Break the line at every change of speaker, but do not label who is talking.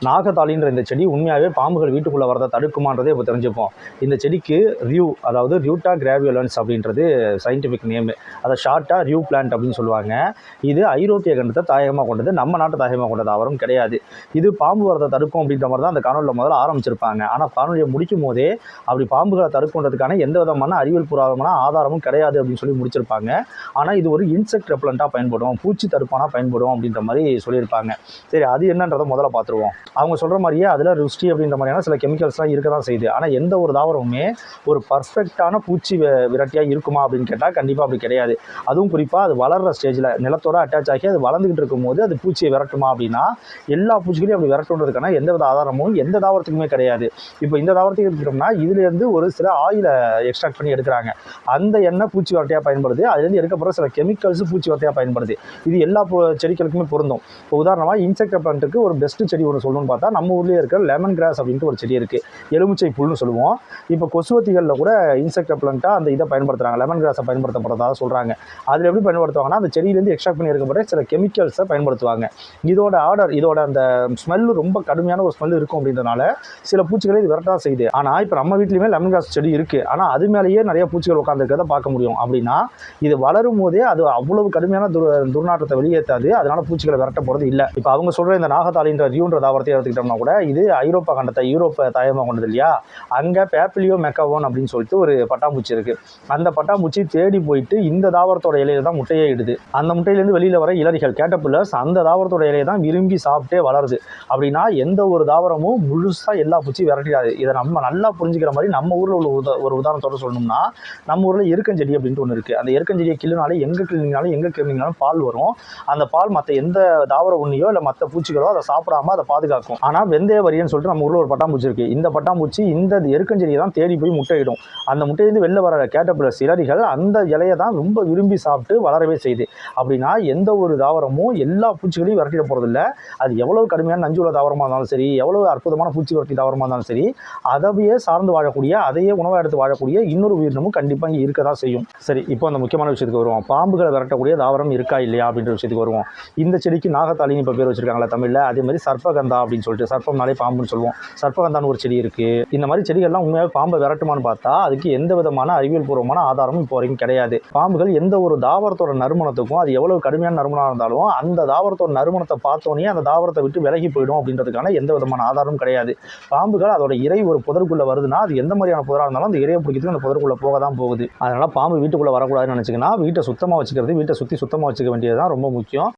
நாகத்தாளின்ற இந்த செடி உண்மையாகவே பாம்புகள் வீட்டுக்குள்ளே வரதை தடுக்குமான்றதை இப்போ தெரிஞ்சுப்போம். இந்த செடிக்கு ரியூ, அதாவது ரியூட்டா கிராவியோலன்ஸ் அப்படின்றது சயின்டிஃபிக் நேம். அதை ஷார்ட்டாக ரியூ பிளான்ட் அப்படின்னு சொல்லுவாங்க. இது ஐரோப்பிய கண்டத்தை தாயகமாக கொண்டது, நம்ம நாட்டு தாயகமாக கொண்டது அவரும் கிடையாது. இது பாம்பு வரதை தடுக்கும் அப்படின்ற மாதிரி தான் அந்த காணொலியில் முதல்ல ஆரம்பிச்சிருப்பாங்க. ஆனால் காணொலியை முடிக்கும் போதே அப்படி பாம்புகளை தடுக்குன்றதுக்கான எந்த விதமான அறிவியல் பூர்வமான ஆதாரமும் கிடையாது அப்படின்னு சொல்லி முடிச்சிருப்பாங்க. ஆனால் இது ஒரு இன்செக்ட் ரெப்பலண்ட்டாக பயன்படும், பூச்சி தடுப்பானா பயன்படும் அப்படின்ற மாதிரி சொல்லியிருப்பாங்க. சரி, அது என்னன்றதை முதல்ல பார்த்துருவோம். அவங்க சொல்கிற மாதிரியே அதில் ருஷ்டி அப்படின்ற மாதிரியான சில கெமிக்கல்ஸ்லாம் இருக்க தான் செய்யுது. ஆனால் எந்த ஒரு தாவரமுமே ஒரு பர்ஃபெக்டான பூச்சி விரட்டியாக இருக்குமா அப்படின்னு கேட்டால் கண்டிப்பாக அப்படி கிடையாது. அதுவும் குறிப்பாக அது வளர்கிற ஸ்டேஜில் நிலத்தோட அட்டாச் ஆகி அது வளர்ந்துக்கிட்டு இருக்கும்போது அது பூச்சியை விரட்டுமா அப்படின்னா எல்லா பூச்சிகளையும் அப்படி விரட்டுன்றதுக்கான எந்த வித ஆதாரமும் எந்த தாவரத்துக்குமே கிடையாது. இப்போ இந்த தாவரத்துக்கு எடுத்துட்டோம்னா இதுலேருந்து ஒரு சில ஆயிலை எக்ஸ்ட்ராக்ட் பண்ணி எடுக்கிறாங்க. அந்த எண்ணெய் பூச்சி வரட்டையாக பயன்படுது. அதுலேருந்து எடுக்கப்படுற சில கெமிக்கல்ஸ் பூச்சி வரட்டையாக பயன்படுது. இது எல்லா செடிகளுக்குமே பொருந்தும். இப்போ உதாரணமாக இன்செக்ட் ரெப்பலண்ட்டுக்கு ஒரு பெஸ்ட் செடி ஒன்று சொல்லணும்னு பார்த்தா நம்ம ஊர்லேயே இருக்கிற லெமன் கிராஸ் அப்படின்ட்டு ஒரு செடி இருக்குது. எலுமிச்சை புல்னு சொல்லுவோம். இப்போ கொசுவத்திகளில் கூட இன்செக்ட் ரெப்பலண்ட்டாக அந்த இதை பயன்படுத்துகிறாங்க, லெமன் கிராஸை பயன்படுத்தப்படுறதாக சொல்கிறாங்க. அதில் எப்படி பயன்படுத்துவாங்கன்னா அந்த செடியிலேருந்து எக்ஸ்ட்ராக்ட் பண்ணி எடுக்கப்பட்ட சில கெமிக்கல்ஸை பயன்படுத்துவாங்க. இதோட அந்த ஸ்மெல்லு ரொம்ப கடுமையான ஒரு ஸ்மெல் இருக்கும் அப்படின்றனால சில பூச்சிகளை இது விரட்டா செய்யுது. ஆனால் இப்போ நம்ம வீட்லையுமே லெமன் கிராஸ் செடி இருக்குது. ஆனால் அது மேலேயே நிறைய பூச்சிகள் உட்காந்துருக்கிறத பார்க்க முடியும். அப்படின்னா இது வளரும் போதே அது அவ்வளவு கடுமையான துர்நாற்றத்தை வெளியேற்றாது, அதனால பூச்சிகளை விரட்ட போகிறது இல்லை. இப்போ அவங்க சொல்கிற இந்த நாகத்தாளின்ற ரியூன்ற தாவரத்தை எடுத்துக்கிட்டோம்னா கூட இது ஐரோப்பா கண்டத்தை யூரோப்பை தாயமாக கொண்டது இல்லையா. அங்கே பேப்பிலியோ மெக்காவோன் அப்படின்னு சொல்லிட்டு ஒரு பட்டாம்பூச்சி இருக்குது. அந்த பட்டாம்பூச்சி தேடி போயிட்டு இந்த தாவரத்தோட இலையில தான் முட்டையே இடுது. அந்த முட்டையிலேருந்து வெளியில் வர இலரிகள் கேட்டபில்லர்ஸ் அந்த தாவரத்தோட இலையை தான் விரும்பி சாப்பிட்டே வளருது. அப்படின்னா எந்த ஒரு தாவரமும் முழுசாக எல்லா பூச்சியும் விரட்டிடாது. இதை நம்ம நல்லா புரிஞ்சுக்கிற மாதிரி நம்ம ஊரில் உள்ள ஒரு உதாரணத்தோட சொல்லணும்னா நம்ம ஊரில் எருக்கஞ்செடி அப்படின்ட்டு ஒன்று இருக்குது. அந்த எருக்கஞ்செடியை கிள்ளினாலே எங்கே கிள்ளினாலும் எங்கே கிள்ளினாலும் பால் வரும். அந்த பால் மற்ற எந்த தாவர உண்ணியோ இல்லை மற்ற பூச்சிகளோ அதை சாப்பிடாம அதை பாதுகாக்கும். ஆனால் வெந்தய வரியன்னு சொல்லிட்டு நம்ம ஊரில் ஒரு பட்டாம்பூச்சி இருக்குது. இந்த பட்டாம்பூச்சி இந்த எருக்கஞ்செடியை தான் தேடி போய் முட்டையிடும். அந்த முட்டையிலேருந்து வெளில வர கேட்டபில்லர்ஸ் இலரிகள் அந்த இலையை தான் ரொம்ப விரும்பி சாப்பிட்டு வளரவே செய்யுது. அப்படின்னா எந்த ஒரு தாவரமும் எல்லா பூச்சிகளையும் விரட்டிட போகிறதில்ல. அது எவ்வளவு கடுமையான நஞ்சு உள்ள தாவரமாக இருந்தாலும் சரி, எவ்வளவு அற்புதமான பூச்சி விரட்டி தாவரமாக இருந்தாலும் சரி, அதையே சார்ந்து வாழக்கூடிய, அதையே உணவாக எடுத்து வாழக்கூடிய இன்னொரு உயிரினமும் கண்டிப்பாக இங்கே இருக்க தான் செய்யும். சரி, இப்போ அந்த முக்கியமான விஷயத்துக்கு வருவோம். பாம்புகளை விரட்டக்கூடிய தாவரம் இருக்கா இல்லையா அப்படின்ற விஷயத்துக்கு வருவோம். இந்த செடிக்கு நாகத்தாளின்னு இப்போ பேர் வச்சிருக்காங்களா தமிழில். அதே மாதிரி சர்ப்பகந்தா அப்படின்னு சொல்லிட்டு, சர்ப்பம்னாலே பாம்புன்னு சொல்லுவோம், சர்ப்பகந்தான்னு ஒரு செடி இருக்குது. இந்த மாதிரி செடிகள்லாம் உண்மையாக பாம்பை விரட்டுமான்னு பார்த்தா அதுக்கு எந்த விதமான அறிவியல் பூர்வமான ஆதாரமும் இப்போ வரைக்கும் கிடையாது. பாம்புகள் எந்த ஒரு தாவரத்தோட நறுமணத்துக்கும், அது எவ்வளவு கடுமையான நறுமணம் இருந்தாலும் அந்த தாவரத்தோட நறுமணத்தை பார்த்தோன்னே அந்த தாவரத்தை விட்டு விலகி போயிடும் அப்படின்றதுக்கான எந்த விதமான ஆதாரமும் கிடையாது. பாம்புகள் அதோட இறை ஒரு புதருக்குள்ளே வருதுன்னா அது எந்த மாதிரியான புதராக இருந்தாலும் அந்த இறையை பிடிக்கிறதுக்கு அந்த புதருக்குள்ளே போக தான் போகுது. அதனால் பாம்பு வீட்டுக்குள்ளே வரக்கூடாதுன்னு நினச்சிங்கன்னா வீட்டை சுத்தமாக வச்சுக்கிறது, வீட்டை சுற்றி சுத்தமாக வச்சுக்க வேண்டியது தான் ரொம்ப முக்கியம்.